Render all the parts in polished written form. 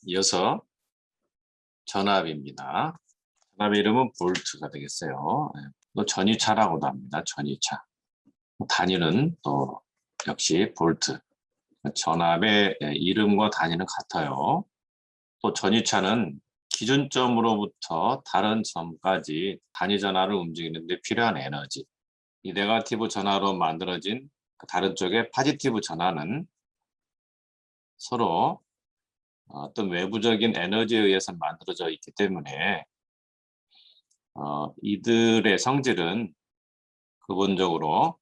이어서 전압입니다. 전압의 이름은 볼트가 되겠어요. 또 전위차라고도 합니다. 전위차. 단위는 또 역시 볼트. 전압의 이름과 단위는 같아요. 또 전위차는 기준점으로부터 다른 점까지 단위 전하를 움직이는 데 필요한 에너지. 이 네거티브 전하로 만들어진 다른 쪽의 포지티브 전하는 서로 어떤 외부적인 에너지에 의해서 만들어져 있기 때문에 이들의 성질은 기본적으로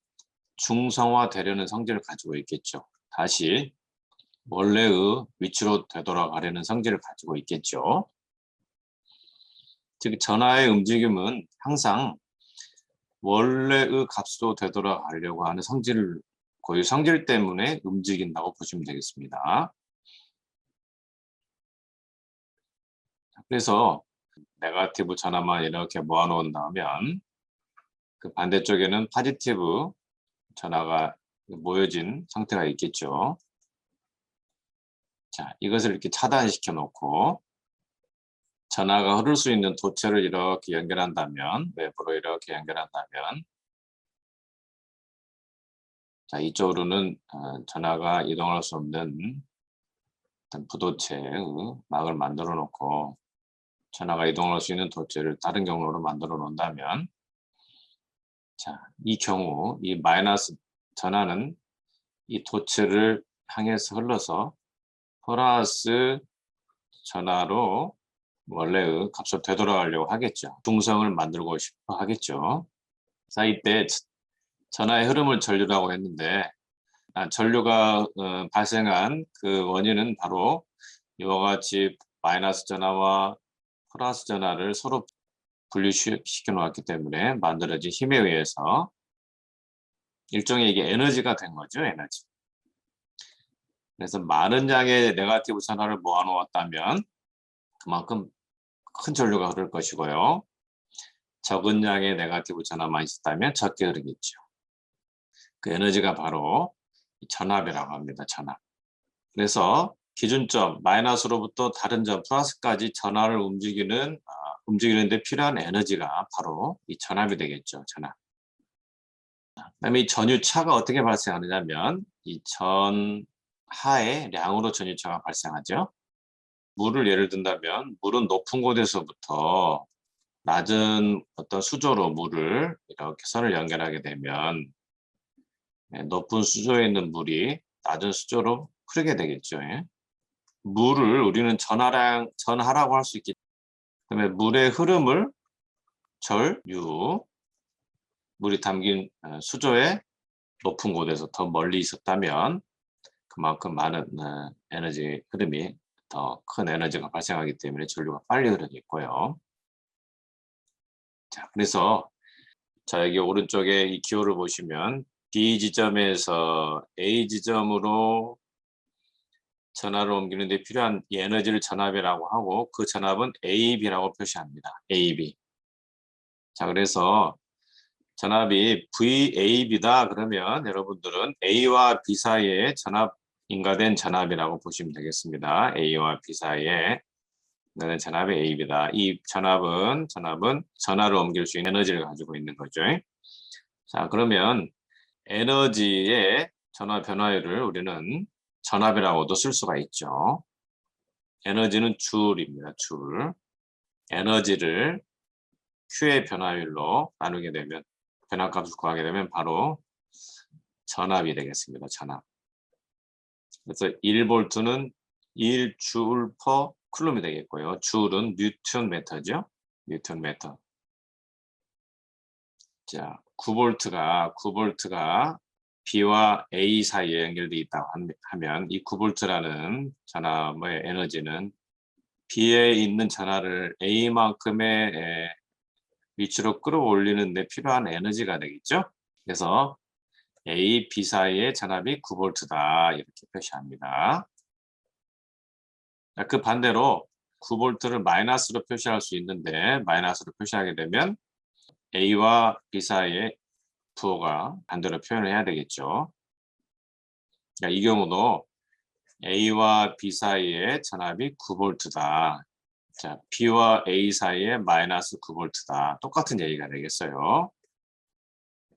중성화되려는 성질을 가지고 있겠죠. 다시 원래의 위치로 되돌아가려는 성질을 가지고 있겠죠. 즉 전하의 움직임은 항상 원래의 값으로 되돌아가려고 하는 성질, 고유 성질 때문에 움직인다고 보시면 되겠습니다. 그래서 네거티브 전하만 이렇게 모아놓는다면 그 반대쪽에는 포지티브 전하가 모여진 상태가 있겠죠. 자, 이것을 이렇게 차단시켜 놓고 전하가 흐를 수 있는 도체를 이렇게 연결한다면, 외부로 이렇게 연결한다면, 자, 이쪽으로는 전하가 이동할 수 없는 어떤 부도체의 막을 만들어 놓고 전하가 이동할 수 있는 도체를 다른 경로로 만들어 놓는다면, 자, 이 경우 이 마이너스 전하는 이 도체를 향해서 흘러서 플러스 전하로 원래의 값으로 되돌아가려고 하겠죠. 중성을 만들고 싶어 하겠죠. 자, 이때 전하의 흐름을 전류라고 했는데 전류가 발생한 그 원인은 바로 이와 같이 마이너스 전하와 플러스 전하를 서로 분리시켜 놓았기 때문에 만들어진 힘에 의해서 일종의 이게 에너지가 된 거죠. 에너지. 그래서 많은 양의 네거티브 전하를 모아 놓았다면 그만큼 큰 전류가 흐를 것이고요. 적은 양의 네거티브 전하만 있었다면 적게 흐르겠죠. 그 에너지가 바로 전압이라고 합니다. 전압. 그래서 기준점 마이너스로부터 다른 점 플러스까지 전하를 움직이는데 필요한 에너지가 바로 이 전압이 되겠죠. 전압. 그다음에 이 전유차가 어떻게 발생하느냐면 이 전하의 량으로 전유차가 발생하죠. 물을 예를 든다면 물은 높은 곳에서부터 낮은 어떤 수조로 물을 이렇게 선을 연결하게 되면 높은 수조에 있는 물이 낮은 수조로 흐르게 되겠죠. 물을 우리는 전하라고 할 수 있기 때문에 물의 흐름을 전류, 물이 담긴 수조의 높은 곳에서 더 멀리 있었다면 그만큼 많은 에너지 흐름이 더 큰 에너지가 발생하기 때문에 전류가 빨리 흐르겠고요. 자, 그래서 여기 오른쪽에 이 기호를 보시면 B 지점에서 A 지점으로 전하를 옮기는 데 필요한 이 에너지를 전압이라고 하고 그 전압은 AB라고 표시합니다. AB. 자, 그래서 전압이 VAB다 그러면 여러분들은 A와 B 사이에 인가된 전압이라고 보시면 되겠습니다. A와 B 사이에 인가된 전압이 AB다. 이 전압은 전하를 옮길 수 있는 에너지를 가지고 있는 거죠. 자, 그러면 에너지의 전하 변화율을 우리는 전압이라고도 쓸 수가 있죠. 에너지는 줄입니다. 줄. 에너지를 Q의 변화율로 나누게 되면 변화값을 구하게 되면 바로 전압이 되겠습니다. 전압. 그래서 1볼트는 1줄 퍼 쿨럼이 되겠고요. 줄은 뉴턴 미터죠. 뉴턴 미터. 자, 9볼트가 B와 A 사이에 연결되어 있다고 하면 이 9볼트라는 전압의 에너지는 B에 있는 전하를 A만큼의 위치로 끌어올리는 데 필요한 에너지가 되겠죠. 그래서 A, B 사이의 전압이 9볼트다 이렇게 표시합니다. 그 반대로 9볼트를 마이너스로 표시할 수 있는데 마이너스로 표시하게 되면 A와 B 사이의 부호가 반대로 표현을 해야 되겠죠. 이 경우도 A와 B 사이의 전압이 9V다. 자, B와 A 사이에 마이너스 9V다. 똑같은 얘기가 되겠어요.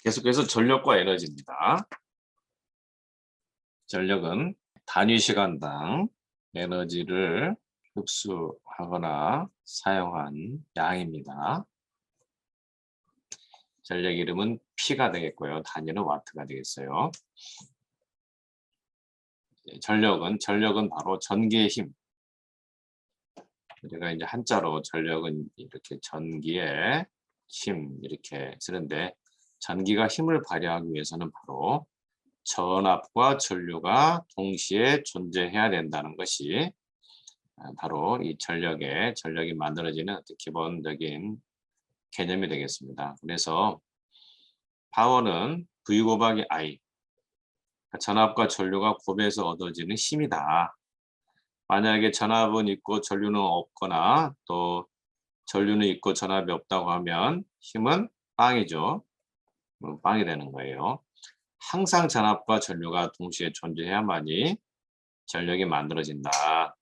계속해서 전력과 에너지입니다. 전력은 단위 시간당 에너지를 흡수하거나 사용한 양입니다. 전력 이름은 P가 되겠고요. 단위는 와트가 되겠어요. 전력은 바로 전기의 힘. 우리가 이제 한자로 전력은 이렇게 전기의 힘 이렇게 쓰는데, 전기가 힘을 발휘하기 위해서는 바로 전압과 전류가 동시에 존재해야 된다는 것이 바로 이 전력이 만들어지는 기본적인 개념이 되겠습니다. 그래서 파워는 V 곱하기 I, 전압과 전류가 곱해서 얻어지는 힘이다. 만약에 전압은 있고 전류는 없거나 또 전류는 있고 전압이 없다고 하면 힘은 빵이죠. 빵이 되는 거예요. 항상 전압과 전류가 동시에 존재해야만이 전력이 만들어진다.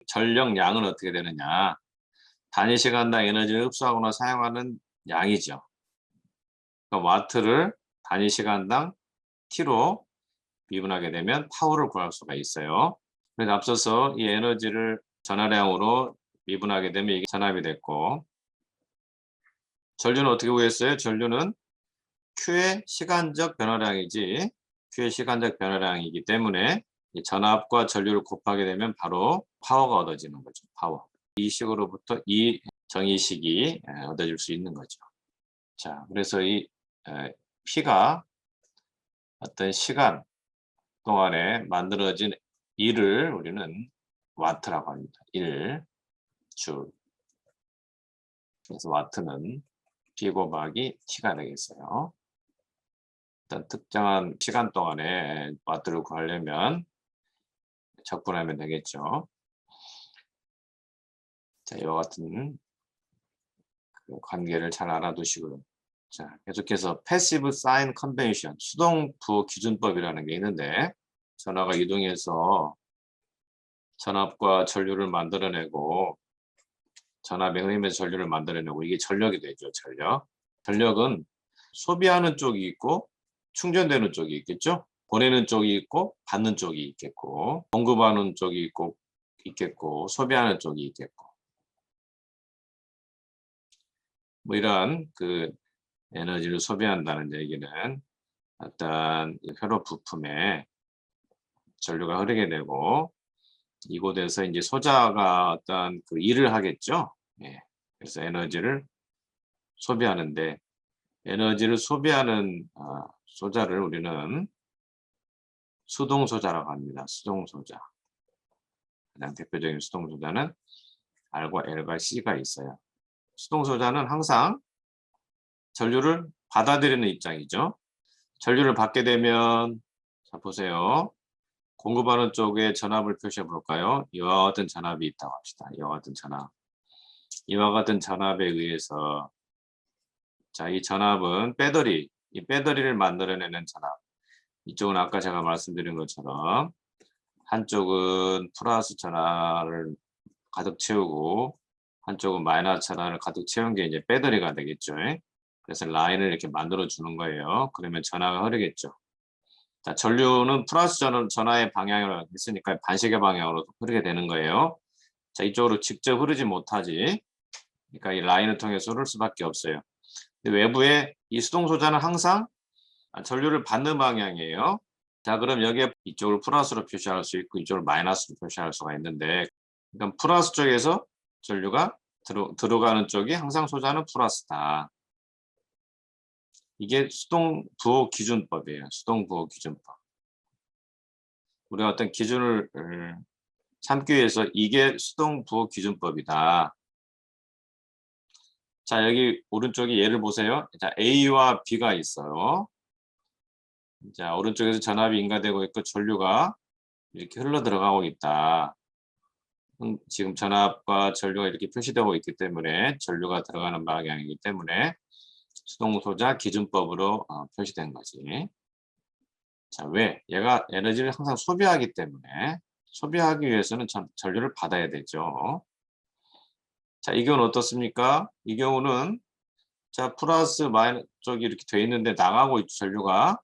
전력량은 어떻게 되느냐? 단위 시간당 에너지를 흡수하거나 사용하는 양이죠. 그러니까 와트를 단위 시간당 T로 미분하게 되면 파워를 구할 수가 있어요. 그래서 앞서서 이 에너지를 전하량으로 미분하게 되면 이게 전압이 됐고, 전류는 어떻게 구했어요? 전류는 Q의 시간적 변화량이지, Q의 시간적 변화량이기 때문에 이 전압과 전류를 곱하게 되면 바로 파워가 얻어지는 거죠. 파워. 이 식으로부터 이 정의식이 얻어질 수 있는 거죠. 자, 그래서 이 P가 어떤 시간 동안에 만들어진 일을 우리는 와트라고 합니다. 1줄. 그래서 와트는 P 곱하기 T가 되겠어요. 일단 특정한 시간 동안에 와트를 구하려면 적분하면 되겠죠. 자, 이와 같은 그 관계를 잘 알아두시고요. 자, 계속해서 패시브 사인 컨벤션, 수동 부호 기준법이라는 게 있는데, 전하가 이동해서 전압과 전류를 만들어내고 전압에 의해서 전류를 만들어내고 이게 전력이 되죠. 전력은 소비하는 쪽이 있고 충전되는 쪽이 있겠죠. 보내는 쪽이 있고 받는 쪽이 있겠고, 공급하는 쪽이 있겠고 소비하는 쪽이 있겠고, 뭐 이러한 그 에너지를 소비한다는 얘기는 어떤 회로 부품에 전류가 흐르게 되고 이곳에서 이제 소자가 어떤 그 일을 하겠죠. 예. 그래서 에너지를 소비하는데, 에너지를 소비하는 소자를 우리는 수동소자라고 합니다. 수동소자. 가장 대표적인 수동소자는 R과 L과 C가 있어요. 수동소자는 항상 전류를 받아들이는 입장이죠. 전류를 받게 되면, 자 보세요. 공급하는 쪽에 전압을 표시해 볼까요? 이와 같은 전압이 있다고 합시다. 이와 같은 전압에 의해서, 자, 이 전압은 이 배터리를 만들어내는 전압. 이쪽은 아까 제가 말씀드린 것처럼 한쪽은 플러스 전압을 가득 채우고 한쪽은 마이너스 전압을 가득 채운 게 이제 배터리가 되겠죠. 그래서 라인을 이렇게 만들어 주는 거예요. 그러면 전하가 흐르겠죠. 자, 전류는 플러스 전하의 방향으로 했으니까 반시계 방향으로 흐르게 되는 거예요. 자, 이쪽으로 직접 흐르지 못하지. 그러니까 이 라인을 통해서 흐를 수밖에 없어요. 근데 외부에 이 수동소자는 항상 전류를 받는 방향이에요. 자, 그럼 여기에 이쪽을 플러스로 표시할 수 있고 이쪽을 마이너스로 표시할 수가 있는데, 그러니까 플러스 쪽에서 전류가 들어가는 쪽이 항상 소자는 플러스다. 이게 수동 부호 기준법이에요. 수동 부호 기준법. 우리가 어떤 기준을 삼기 위해서 이게 수동 부호 기준법이다. 자, 여기 오른쪽에 예를 보세요. 자, A와 B가 있어요. 자, 오른쪽에서 전압이 인가되고 있고 전류가 이렇게 흘러 들어가고 있다. 지금 전압과 전류가 이렇게 표시되고 있기 때문에 전류가 들어가는 방향이기 때문에 수동소자 기준법으로 표시된 거지. 자, 왜? 얘가 에너지를 항상 소비하기 때문에 소비하기 위해서는 전류를 받아야 되죠. 자, 이 경우는 어떻습니까? 이 경우는 자, 플러스 마이너스 쪽이 이렇게 돼 있는데 나가고 있죠, 전류가.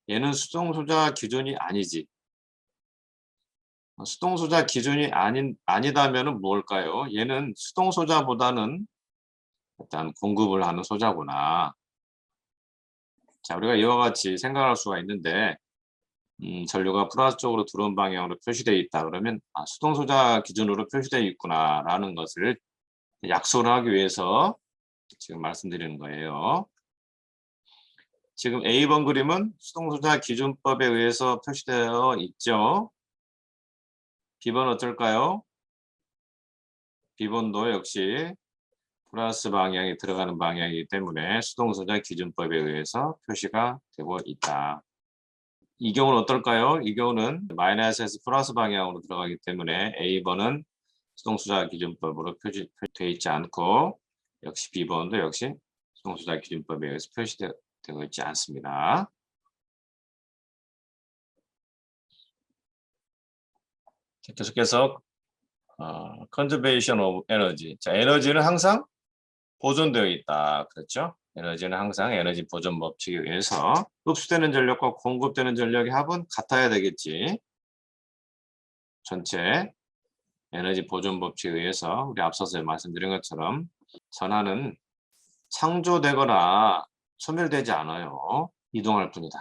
얘는 수동소자 기준이 아니지. 수동소자 기준이 아니다면은 뭘까요? 얘는 수동소자보다는 일단 공급을 하는 소자구나. 자, 우리가 이와 같이 생각할 수가 있는데, 전류가 플러스 쪽으로 들어온 방향으로 표시되어 있다 그러면 수동소자 기준으로 표시되어 있구나라는 것을 약속을 하기 위해서 지금 말씀드리는 거예요. 지금 A번 그림은 수동소자 기준법에 의해서 표시되어 있죠. B번 어떨까요? B번도 역시 플러스 방향이 들어가는 방향이기 때문에 수동소자 기준법에 의해서 표시가 되고 있다. 이 경우는 어떨까요? 이 경우는 마이너스에서 플러스 방향으로 들어가기 때문에 A번은 수동소자 기준법으로 표시되어 있지 않고 역시 B번도 역시 수동소자 기준법에 의해서 표시되고 있지 않습니다. 계속해서 conservation of energy. 자, 에너지는 항상 보존되어 있다. 그렇죠? 에너지는 항상 에너지 보존 법칙에 의해서 흡수되는 전력과 공급되는 전력의 합은 같아야 되겠지. 전체 에너지 보존 법칙에 의해서 우리 앞서서 말씀드린 것처럼 전하는 창조되거나 소멸되지 않아요. 이동할 뿐이다.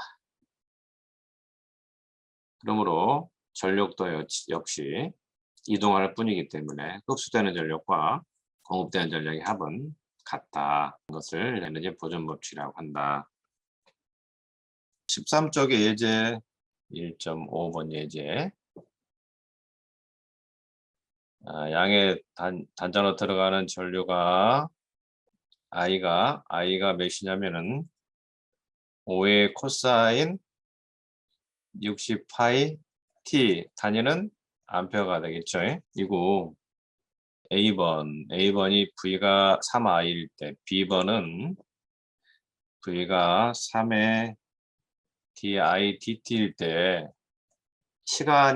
그러므로 전력도 역시 이동할 뿐이기 때문에 흡수되는 전력과 공급되는 전력의 합은 같다. 것을 에너지 보존 법칙이라고 한다. 13쪽의 예제 1.5번 예제. 양의 단자로 들어가는 전류가 I가 몇이냐면은 5의 코사인 60파이 T 단위는 암페어가 되겠죠. 이거 A번이 V가 3I일 때, B번은 V가 3의 DIDT일 때 시간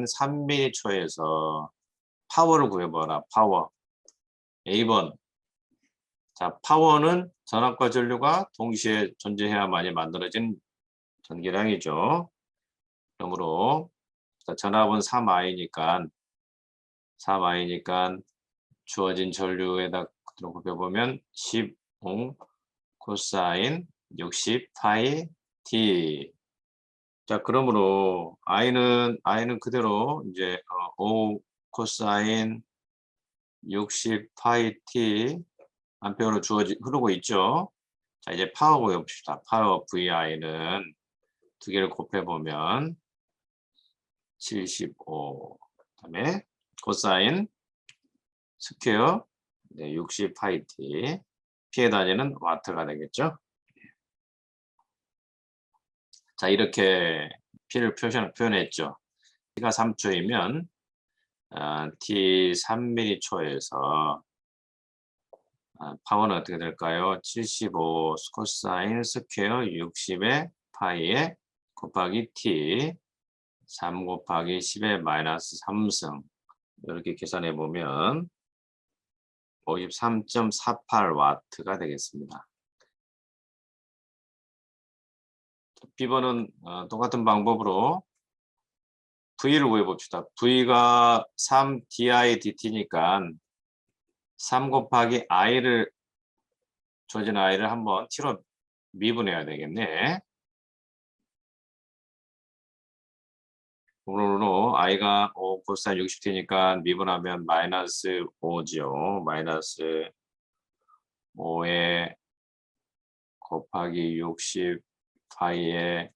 3m초에서 파워를 구해봐라. 파워. A번. 자, 파워는 전압과 전류가 동시에 존재해야만이 만들어진 전기량이죠. 그러므로 전압은 3I니까 주어진 전류에다 그대로 곱해보면 10옹 코사인 60파이 T. 자, 그러므로 I는 그대로 이제 5 코사인 60파이 T 암페어로 흐르고 있죠. 자, 이제 파워 구해봅시다. 파워 VI는 두 개를 곱해보면 75. 그다음에 코사인 스퀘어 60파이 T. 피해 단위는 와트가 되겠죠. 자, 이렇게 P를 표현했죠. T가 3초이면 T 3m초에서 파워는 어떻게 될까요? 75 코사인 스퀘어 60의 파이에 곱하기 T 3 곱하기 10의 마이너스 3승 이렇게 계산해 보면 53.48와트가 되겠습니다. B번은 똑같은 방법으로 V를 구해봅시다. V가 3DIDT니까 3 곱하기 I를 주어진 I를 한번 T로 미분해야 되겠네. 그러므로 I가 5 코사인 60T니까 미분하면 마이너스 5죠. 마이너스 5에 곱하기 60 파이에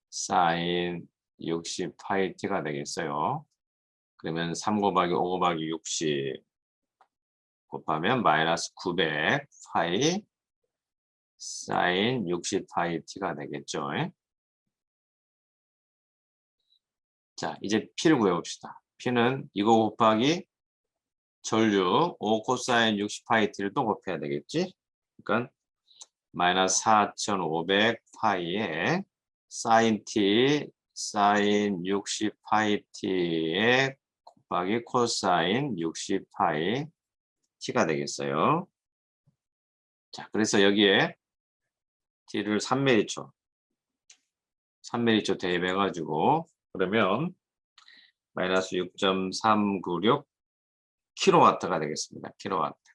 사인 60 파이 T가 되겠어요. 그러면 3 곱하기 5 곱하기 60 곱하면 마이너스 900 파이 사인 60 파이 T가 되겠죠. 자, 이제 P를 구해봅시다. P는 이거 곱하기 전류 5 코사인 60 파이 T를 또 곱해야 되겠지. 그러니까 마이너스 4500 파이에 사인 T 사인 60파이 t에 곱하기 코사인 60파이 t가 되겠어요. 자, 그래서 여기에 t를 3mm초 대입해가지고 그러면 마이너스 6.396 킬로와트가 되겠습니다. 킬로와트.